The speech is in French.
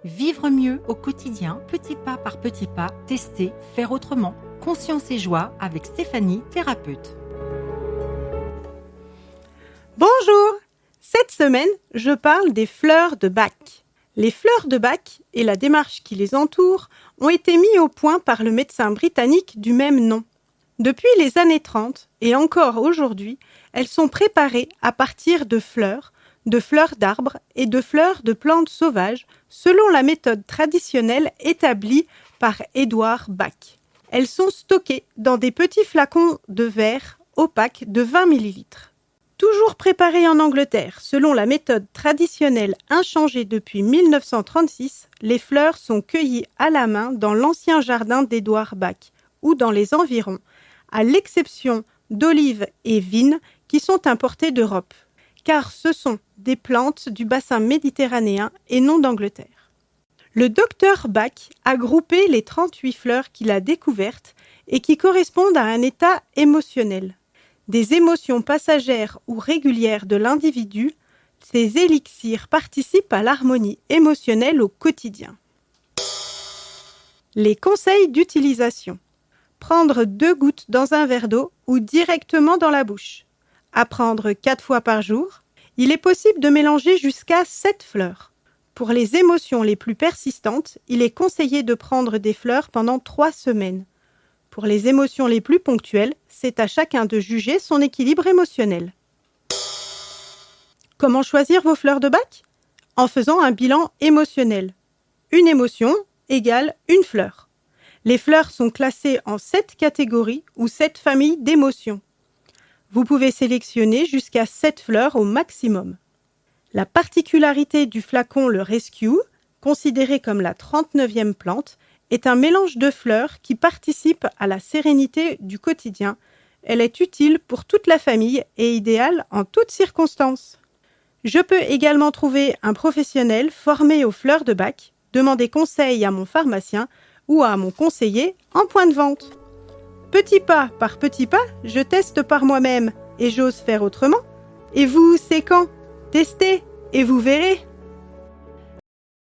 Vivre mieux au quotidien, petit pas par petit pas, tester, faire autrement. Conscience et joie avec Stéphanie, thérapeute. Bonjour! Cette semaine, je parle des fleurs de Bach. Les fleurs de Bach et la démarche qui les entoure ont été mis au point par le médecin britannique du même nom. Depuis les années 30 et encore aujourd'hui, elles sont préparées à partir de fleurs d'arbres et de fleurs de plantes sauvages selon la méthode traditionnelle établie par Edward Bach. Elles sont stockées dans des petits flacons de verre opaques de 20 ml. Toujours préparées en Angleterre selon la méthode traditionnelle inchangée depuis 1936, les fleurs sont cueillies à la main dans l'ancien jardin d'Edward Bach ou dans les environs, à l'exception d'olives et vignes qui sont importées d'Europe, car ce sont des plantes du bassin méditerranéen et non d'Angleterre. Le docteur Bach a groupé les 38 fleurs qu'il a découvertes et qui correspondent à un état émotionnel. Des émotions passagères ou régulières de l'individu, ces élixirs participent à l'harmonie émotionnelle au quotidien. Les conseils d'utilisation. Prendre 2 gouttes dans un verre d'eau ou directement dans la bouche. À prendre 4 fois par jour. Il est possible de mélanger jusqu'à 7 fleurs. Pour les émotions les plus persistantes, il est conseillé de prendre des fleurs pendant 3 semaines. Pour les émotions les plus ponctuelles, c'est à chacun de juger son équilibre émotionnel. Comment choisir vos fleurs de Bach ? En faisant un bilan émotionnel. Une émotion égale une fleur. Les fleurs sont classées en 7 catégories ou 7 familles d'émotions. Vous pouvez sélectionner jusqu'à 7 fleurs au maximum. La particularité du flacon le Rescue, considéré comme la 39e plante, est un mélange de fleurs qui participe à la sérénité du quotidien. Elle est utile pour toute la famille et idéale en toutes circonstances. Je peux également trouver un professionnel formé aux fleurs de Bach, demander conseil à mon pharmacien ou à mon conseiller en point de vente. Petit pas par petit pas, je teste par moi-même et j'ose faire autrement. Et vous, c'est quand ? Testez et vous verrez.